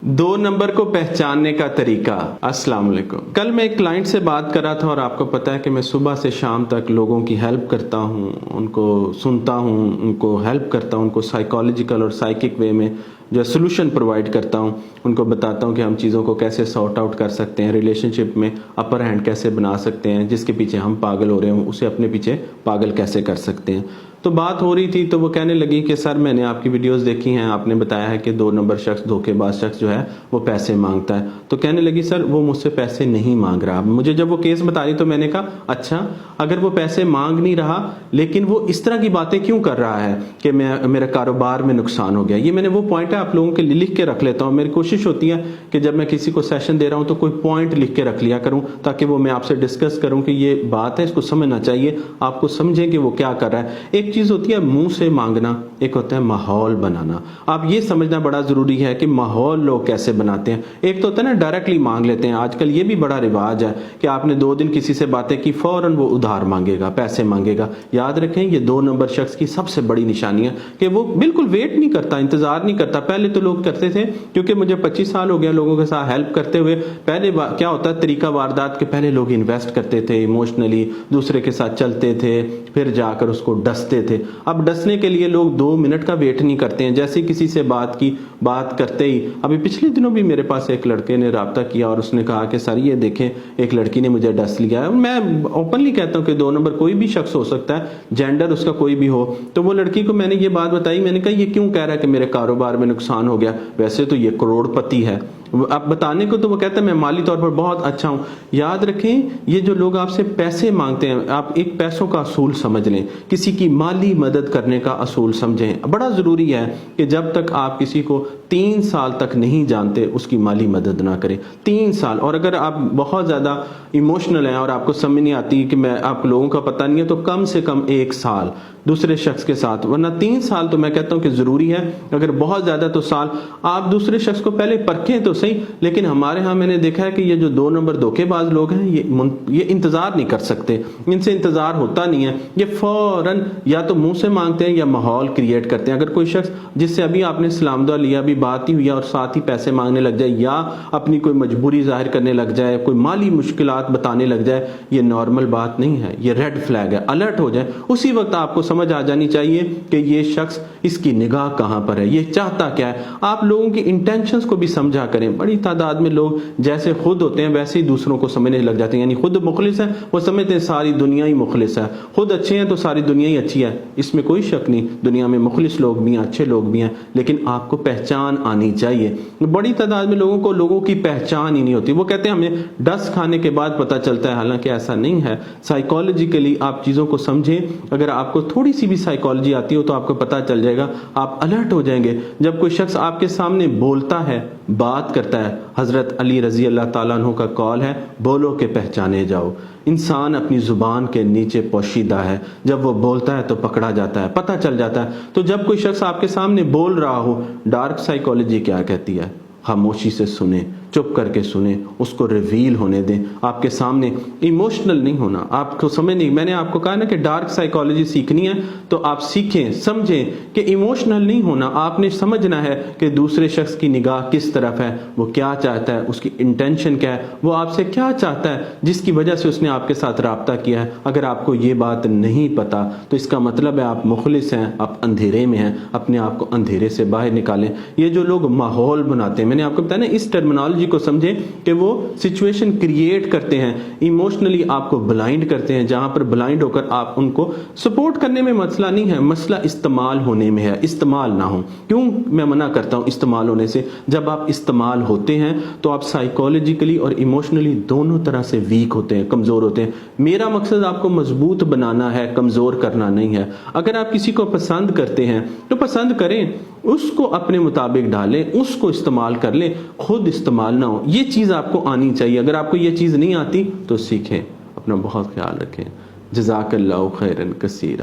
दो नंबर को पहचानने का तरीका। अस्सलाम वालेकुम। कल मैं एक क्लाइंट से बात कर रहा था और आपको पता है कि मैं सुबह से शाम तक लोगों की हेल्प करता हूँ, उनको सुनता हूँ, उनको हेल्प करता हूँ, उनको साइकोलॉजिकल और साइकिक वे में जो सोल्यूशन प्रोवाइड करता हूँ, उनको बताता हूँ कि हम चीज़ों को कैसे सॉर्ट आउट कर सकते हैं, रिलेशनशिप में अपर हैंड कैसे बना सकते हैं, जिसके पीछे हम पागल हो रहे हों उसे अपने पीछे पागल कैसे कर सकते हैं। तो बात हो रही थी तो वो कहने लगी कि सर मैंने आपकी वीडियोस देखी हैं, आपने बताया है कि दो नंबर शख्स, धोखेबाज शख्स जो है वो पैसे मांगता है। तो कहने लगी सर वो मुझसे पैसे नहीं मांग रहा। मुझे जब वो केस बता रही तो मैंने कहा अच्छा, अगर वो पैसे मांग नहीं रहा लेकिन वो इस तरह की बातें क्यों कर रहा है कि मेरा कारोबार में नुकसान हो गया। ये मैंने वो पॉइंट है आप लोगों के लिए लिख के रख लेता हूँ। मेरी कोशिश होती है कि जब मैं किसी को सेशन दे रहा हूँ तो कोई पॉइंट लिख के रख लिया करूँ ताकि वो मैं आपसे डिस्कस करूँ कि ये बात है, इसको समझना चाहिए, आपको समझें कि वो क्या कर रहा है। एक चीज होती है मुंह से मांगना, एक होता है माहौल बनाना। आप ये समझना बड़ा जरूरी है कि माहौल लोग कैसे बनाते हैं। एक तो होता है ना डायरेक्टली मांग लेते हैं, आजकल ये भी बड़ा रिवाज है कि आपने 2 दिन किसी से बातें की, फौरन वो उधार मांगेगा, पैसे मांगेगा। याद रखें ये 2 नंबर शख्स की सबसे बड़ी निशानी है कि वो बिल्कुल वेट नहीं करता, इंतजार नहीं करता। पहले तो लोग करते थे, क्योंकि मुझे 25 साल हो गया लोगों के साथ हेल्प करते हुए। पहले क्या होता है तरीका वारदात के, पहले लोग इन्वेस्ट करते थे इमोशनली, दूसरे के साथ चलते थे, फिर जाकर उसको डसते थे। अब डसने के लिए लोग 2 मिनट का वेट नहीं करते हैं। जैसे किसी से बात की, बात करते ही, अभी पिछले दिनों भी मेरे पास एक लड़के ने राब्ता किया और उसने कहा कि सर ये देखें एक लड़की ने मुझे डस लिया है। मैं ओपनली कहता हूं कि 2 नंबर कोई भी शख्स हो सकता है, जेंडर उसका कोई भी हो। तो वो लड़की को मैंने ये बात बताई, मैंने कहा ये क्यों कह रहा है कि मेरे कारोबार में नुकसान हो गया, वैसे तो ये करोड़पति है। अब बताने को तो वो कहता है मैं माली तौर पर बहुत अच्छा हूं। याद रखें ये जो लोग आपसे पैसे मांगते हैं, आप एक पैसों का असूल समझ लें, किसी की माली मदद करने का असूल समझें। बड़ा जरूरी है कि जब तक आप किसी को 3 साल तक नहीं जानते उसकी माली मदद ना करें। 3 साल। और अगर आप बहुत ज्यादा इमोशनल हैं और आपको समझ नहीं आती कि मैं, आप लोगों का पता नहीं है, तो कम से कम 1 साल दूसरे शख्स के साथ, वरना 3 साल तो मैं कहता हूं कि जरूरी है। अगर बहुत ज्यादा तो साल। आप दूसरे शख्स को पहले परखें तो सही, लेकिन हमारे यहां मैंने देखा है कि ये जो 2 नंबर धोखेबाज लोग हैं ये इंतजार नहीं कर सकते, इनसे इंतजार होता नहीं है। ये फौरन या तो मुंह से मांगते हैं या माहौल क्रिएट करते हैं। अगर कोई शख्स जिससे अभी आपने सलाम दुआ लिया, अभी बात ही हुई और साथ ही पैसे मांगने लग जाए या अपनी कोई मजबूरी जाहिर करने लग जाए, कोई माली मुश्किलात बताने लग जाए, ये नॉर्मल बात नहीं है, ये रेड फ्लैग है। अलर्ट हो जाए, उसी वक्त आपको समझ आ जानी चाहिए कि ये शख्स, इसकी निगाह कहां पर है, ये चाहता क्या है। आप लोगों की इंटेंशंस को भी समझा करें। बड़ी तादाद में लोग जैसे खुद होते हैं वैसे ही दूसरों को समझने लग जाते हैं, यानी खुद मुखलिस है, वो समझते हैं सारी दुनिया ही मुखलिस है। खुद अच्छे हैं तो सारी दुनिया ही अच्छी है, इसमें कोई शक नहीं। दुनिया में मुखलिस लोग भी हैं, अच्छे लोग भी हैं, लेकिन आपको पहचान आनी चाहिए। बड़ी तादाद में लोगों की पहचान ही नहीं होती। वो कहते हैं हमें डस खाने के बाद पता चलता है, हालांकि ऐसा नहीं है। साइकोलॉजिकली आप चीजों को समझें। अगर आपको थोड़ी सी भी साइकोलॉजी आती हो तो आपको पता चल जाएगा, आप अलर्ट हो जाएंगे। जब कोई शख्स आपके सामने बोलता है, बात करता है, हजरत अली रजी अल्लाह ताला अन्हु का कॉल है, बोलो के पहचाने जाओ। इंसान अपनी जुबान के नीचे पोशीदा है, जब वो बोलता है तो पकड़ा जाता है, पता चल जाता है। तो जब कोई शख्स आपके सामने बोल रहा हो, डार्क साइकोलॉजी क्या कहती है, खामोशी से सुने, चुप करके सुने, उसको रिवील होने दें। आपके सामने इमोशनल नहीं होना, आपको समझ नहीं। मैंने आपको कहा ना कि डार्क साइकोलॉजी सीखनी है तो आप सीखें, समझें कि इमोशनल नहीं होना। आपने समझना है कि दूसरे शख्स की निगाह किस तरफ है, वो क्या चाहता है, उसकी इंटेंशन क्या है, वो आपसे क्या चाहता है जिसकी वजह से उसने आपके साथ राब्ता किया है। अगर आपको ये बात नहीं पता तो इसका मतलब है आप मुखलिस हैं, आप अंधेरे में हैं। अपने आप को अंधेरे से बाहर निकालें। ये जो लोग माहौल बनाते हैं, मैंने आपको बताया ना, इस टर्मिनोलॉजी को समझें कि वो सिचुएशन क्रिएट करते हैं, इमोशनली आपको ब्लाइंड करते हैं। जहां पर ब्लाइंड होकर आप उनको सपोर्ट करने में मसला नहीं है, मसला इस्तेमाल होने में है। इस्तेमाल ना हो, क्यों मैं मना करता हूं इस्तेमाल होने से। जब आप इस्तेमाल होते हैं तो आप साइकोलॉजिकली और इमोशनली दोनों तरह से वीक होते हैं, कमजोर होते हैं। मेरा मकसद आपको मजबूत बनाना है, कमजोर करना नहीं है। अगर आप किसी को पसंद करते हैं तो पसंद करें, उसको अपने मुताबिक डालें, उसको इस्तेमाल कर लें, खुद इस्तेमाल ना हो। ये चीज आपको आनी चाहिए। अगर आपको ये चीज नहीं आती तो सीखें। अपना बहुत ख्याल रखें। जज़ाकल्लाहु खैरन कसीरा।